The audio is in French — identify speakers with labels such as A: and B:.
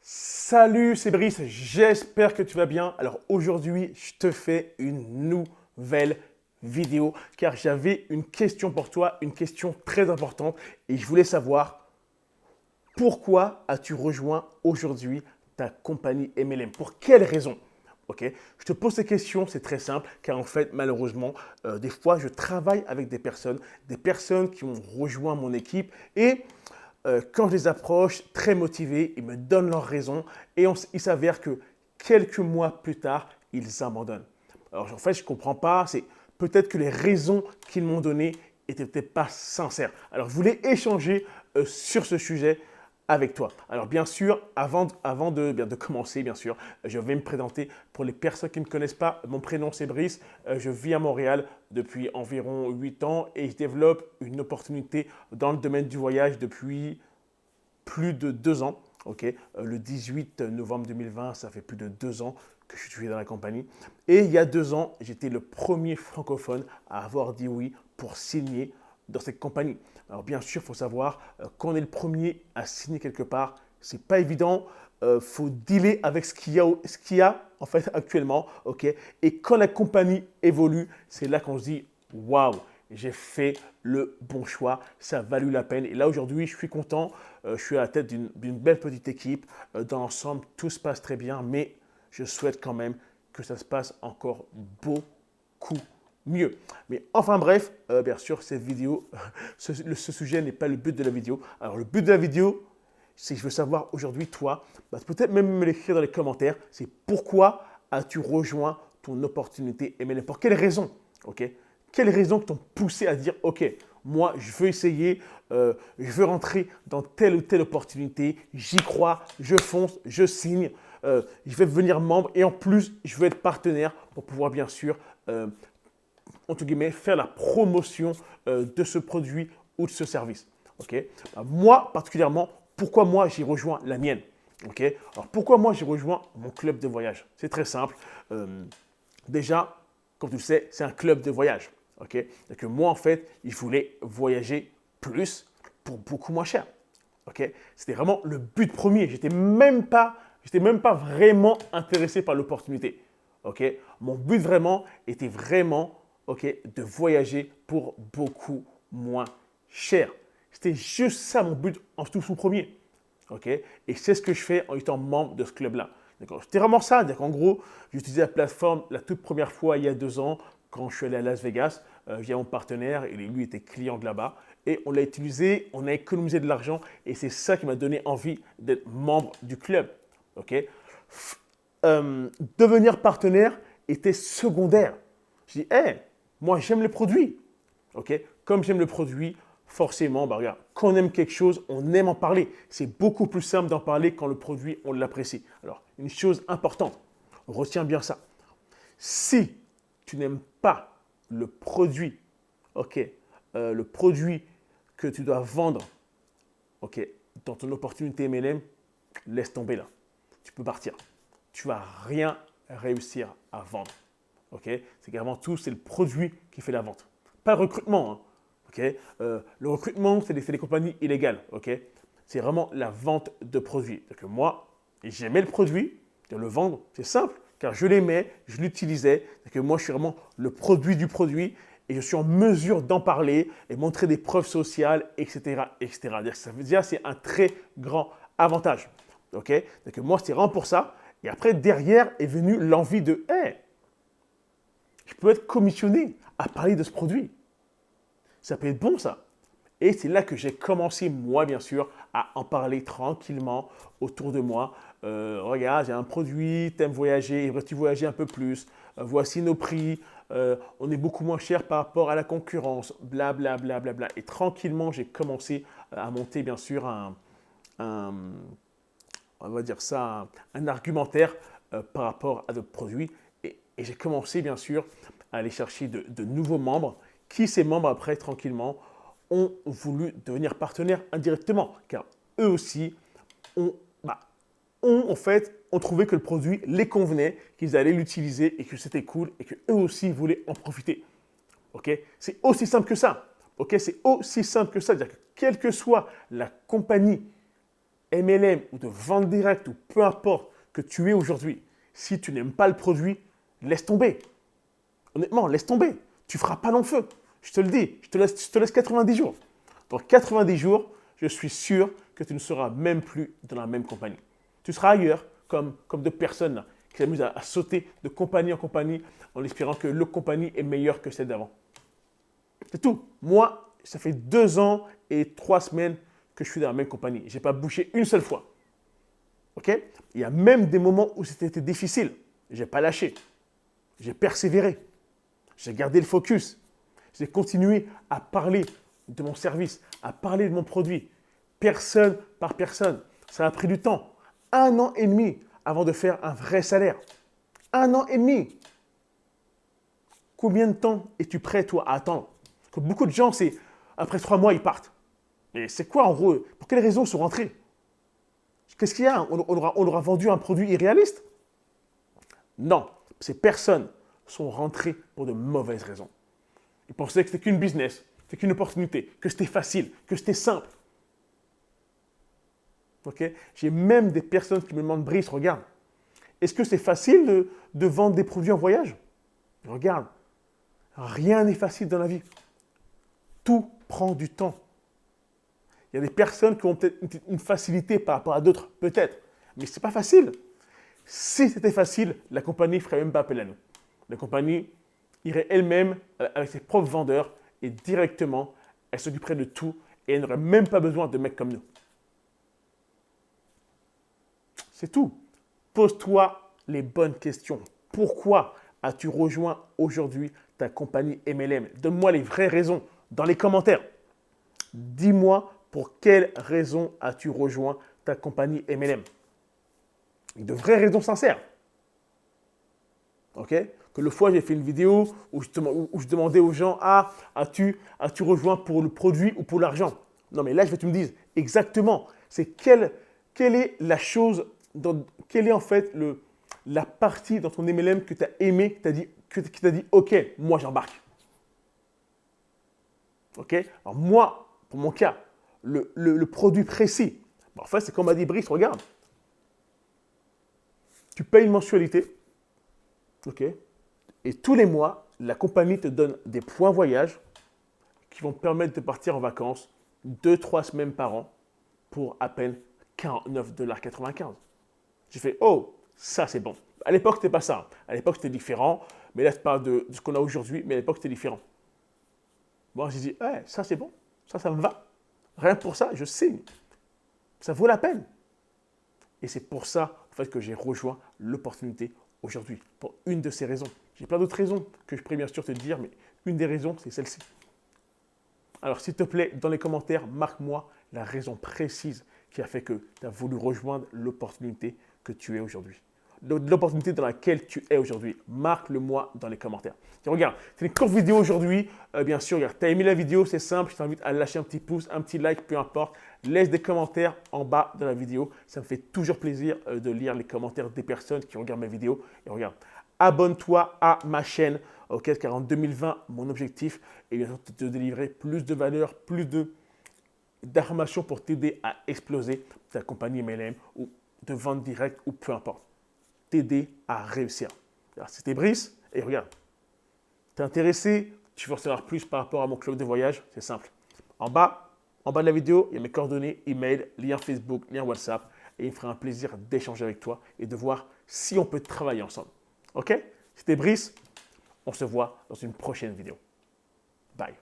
A: Salut, c'est Brice, j'espère que tu vas bien. Alors aujourd'hui, je te fais une nouvelle vidéo car j'avais une question pour toi, une question très importante et je voulais savoir pourquoi as-tu rejoint aujourd'hui ta compagnie MLM? Pour quelle raison? Ok, je te pose ces questions, c'est très simple, car en fait, malheureusement, des fois, je travaille avec des personnes qui ont rejoint mon équipe et quand je les approche, très motivés, ils me donnent leurs raisons et il s'avère que quelques mois plus tard, ils abandonnent. Alors en fait, je ne comprends pas, c'est peut-être que les raisons qu'ils m'ont données n'étaient peut-être pas sincères. Alors je voulais échanger sur ce sujet avec toi. Alors bien sûr, avant de commencer, bien sûr, je vais me présenter. Pour les personnes qui ne me connaissent pas, mon prénom c'est Brice, je vis à Montréal depuis environ 8 ans et je développe une opportunité dans le domaine du voyage depuis plus de 2 ans. Okay, le 18 novembre 2020, ça fait plus de 2 ans que je suis dans la compagnie. Et il y a 2 ans, j'étais le premier francophone à avoir dit oui pour signer dans cette compagnie. Alors bien sûr, il faut savoir, quand on est le premier à signer quelque part, c'est pas évident. Faut dealer avec ce qu'il y a en fait actuellement, ok. Et quand la compagnie évolue, c'est là qu'on se dit waouh, j'ai fait le bon choix, ça a valu la peine. Et là aujourd'hui, je suis content. Je suis à la tête d'une belle petite équipe. Dans l'ensemble, tout se passe très bien, mais je souhaite quand même que ça se passe encore beaucoup mieux. Mais enfin bref, bien sûr, cette vidéo, ce sujet n'est pas le but de la vidéo. Alors le but de la vidéo, c'est que je veux savoir aujourd'hui, toi, peut-être même me l'écrire dans les commentaires, c'est pourquoi as-tu rejoint ton opportunité MLM? Pour quelles raisons? Ok. Quelles raisons t'ont poussé à dire, ok, moi, je veux essayer, je veux rentrer dans telle ou telle opportunité, j'y crois, je fonce, je signe, je vais devenir membre et en plus, je veux être partenaire pour pouvoir bien sûr, entre guillemets, faire la promotion de ce produit ou de ce service. Okay. Moi, particulièrement, pourquoi moi j'ai rejoint la mienne? Okay. Alors, pourquoi moi j'ai rejoint mon club de voyage? C'est très simple. Déjà, comme tu le sais, c'est un club de voyage. Okay. Donc, moi, en fait, je voulais voyager plus pour beaucoup moins cher. Okay. C'était vraiment le but premier. J'étais même pas vraiment intéressé par l'opportunité. Okay. Mon but vraiment était vraiment de voyager pour beaucoup moins cher. C'était juste ça mon but en tout premier. Okay. Et c'est ce que je fais en étant membre de ce club-là. C'était vraiment ça. En gros, j'ai utilisé la plateforme la toute première fois il y a 2 ans quand je suis allé à Las Vegas via mon partenaire et lui était client de là-bas. Et on l'a utilisé, on a économisé de l'argent et c'est ça qui m'a donné envie d'être membre du club. Okay. Devenir partenaire était secondaire. Je dis, hey, moi j'aime le produit. Okay. Comme j'aime le produit, forcément, regarde, quand on aime quelque chose, on aime en parler. C'est beaucoup plus simple d'en parler quand le produit, on l'apprécie. Alors, une chose importante, retiens bien ça. Si tu n'aimes pas le produit, le produit que tu dois vendre, dans ton opportunité MLM, laisse tomber là. Tu peux partir. Tu vas rien réussir à vendre. C'est qu'avant tout, c'est le produit qui fait la vente. Pas le recrutement. Hein. Le recrutement, c'est des compagnies illégales. C'est vraiment la vente de produits. Donc moi, j'aimais le produit, de le vendre, c'est simple, car je l'aimais, je l'utilisais. Moi, je suis vraiment le produit du produit et je suis en mesure d'en parler et montrer des preuves sociales, etc. etc. Ça veut dire que c'est un très grand avantage. Donc moi, c'était vraiment pour ça. Et après, derrière est venue l'envie de hey, je peux être commissionné à parler de ce produit. Ça peut être bon, ça. Et c'est là que j'ai commencé, moi, bien sûr, à en parler tranquillement autour de moi. Regarde, j'ai un produit, t'aimes voyager, aimerais-tu voyager un peu plus? Voici nos prix, on est beaucoup moins cher par rapport à la concurrence, blablabla. Bla, bla, bla. Et tranquillement, j'ai commencé à monter, bien sûr, un on va dire ça, un argumentaire par rapport à notre produit. Et j'ai commencé, bien sûr, à aller chercher de nouveaux membres qui, ces membres, après, tranquillement, ont voulu devenir partenaires indirectement. Car eux aussi ont en fait, ont trouvé que le produit les convenait, qu'ils allaient l'utiliser et que c'était cool et qu'eux aussi voulaient en profiter. C'est aussi simple que ça. C'est aussi simple que ça. C'est-à-dire que quelle que soit la compagnie MLM ou de vente directe ou peu importe que tu es aujourd'hui, si tu n'aimes pas le produit, laisse tomber. Honnêtement, laisse tomber. Tu ne feras pas long feu. Je te le dis, je te laisse 90 jours. Dans 90 jours, je suis sûr que tu ne seras même plus dans la même compagnie. Tu seras ailleurs, comme deux personnes là, qui s'amusent à sauter de compagnie en compagnie en espérant que l'autre compagnie est meilleure que celle d'avant. C'est tout. Moi, ça fait 2 ans et 3 semaines que je suis dans la même compagnie. Je n'ai pas bougé une seule fois. Ok? Il y a même des moments où c'était difficile. Je n'ai pas lâché. J'ai persévéré. J'ai gardé le focus. J'ai continué à parler de mon service, à parler de mon produit, personne par personne. Ça a pris du temps. 1 an et demi avant de faire un vrai salaire. 1 an et demi. Combien de temps es-tu prêt, toi, à attendre? Que beaucoup de gens, c'est après 3 mois, ils partent. Mais c'est quoi, en gros? Pour quelles raisons sont rentrés? Qu'est-ce qu'il y a? On leur a vendu un produit irréaliste? Non, ces personnes sont rentrées pour de mauvaises raisons. Ils pensaient que c'était qu'une business, c'était qu'une opportunité, que c'était facile, que c'était simple. Okay? J'ai même des personnes qui me demandent, Brice, regarde, est-ce que c'est facile de vendre des produits en voyage? Regarde, rien n'est facile dans la vie. Tout prend du temps. Il y a des personnes qui ont peut-être une facilité par rapport à d'autres, peut-être, mais ce n'est pas facile. Si c'était facile, la compagnie ne ferait même pas appel à nous. La compagnie irait elle-même avec ses propres vendeurs et directement, elle s'occuperait de tout et elle n'aurait même pas besoin de mecs comme nous. C'est tout. Pose-toi les bonnes questions. Pourquoi as-tu rejoint aujourd'hui ta compagnie MLM? Donne-moi les vraies raisons dans les commentaires. Dis-moi pour quelles raisons as-tu rejoint ta compagnie MLM? De vraies raisons sincères. Ok? Que le fois, j'ai fait une vidéo où je demandais aux gens, as-tu rejoint pour le produit ou pour l'argent? Non, mais là, je veux que tu me dises exactement, c'est quelle est la chose, quelle est en fait la partie dans ton MLM que tu as aimé, qui t'a dit, ok, moi j'embarque. Ok? Alors moi, pour mon cas, le produit précis, en fait, c'est comme m'a dit Brice, regarde, tu payes une mensualité, ok? Et tous les mois, la compagnie te donne des points voyage qui vont te permettre de partir en vacances 2-3 semaines par an pour à peine 49,95 $. J'ai fait, oh, ça c'est bon. À l'époque, c'était pas ça. À l'époque, c'était différent. Mais là, je parle de ce qu'on a aujourd'hui, mais à l'époque, c'était différent. Bon, j'ai dit, hey, ça c'est bon. Ça me va. Rien que pour ça, je signe. Ça vaut la peine. Et c'est pour ça, en fait, que j'ai rejoint l'opportunité aujourd'hui. Pour une de ces raisons. J'ai plein d'autres raisons que je pourrais bien sûr te dire, mais une des raisons, c'est celle-ci. Alors, s'il te plaît, dans les commentaires, marque-moi la raison précise qui a fait que tu as voulu rejoindre l'opportunité que tu es aujourd'hui. L'opportunité dans laquelle tu es aujourd'hui. Marque-le-moi dans les commentaires. Tiens, regarde, c'est une courte vidéo aujourd'hui. Bien sûr, regarde, tu as aimé la vidéo, c'est simple. Je t'invite à lâcher un petit pouce, un petit like, peu importe. Laisse des commentaires en bas de la vidéo. Ça me fait toujours plaisir de lire les commentaires des personnes qui regardent mes vidéos. Et regarde, abonne-toi à ma chaîne, ok, car en 2020, mon objectif est de te délivrer plus de valeur, plus d'informations pour t'aider à exploser ta compagnie MLM ou de vente directe ou peu importe. T'aider à réussir. Alors, c'était Brice et regarde, t'es intéressé, tu veux en savoir plus par rapport à mon club de voyage, c'est simple. En bas de la vidéo, il y a mes coordonnées, email, lien Facebook, lien WhatsApp et il me fera un plaisir d'échanger avec toi et de voir si on peut travailler ensemble. Ok? C'était Brice, on se voit dans une prochaine vidéo. Bye.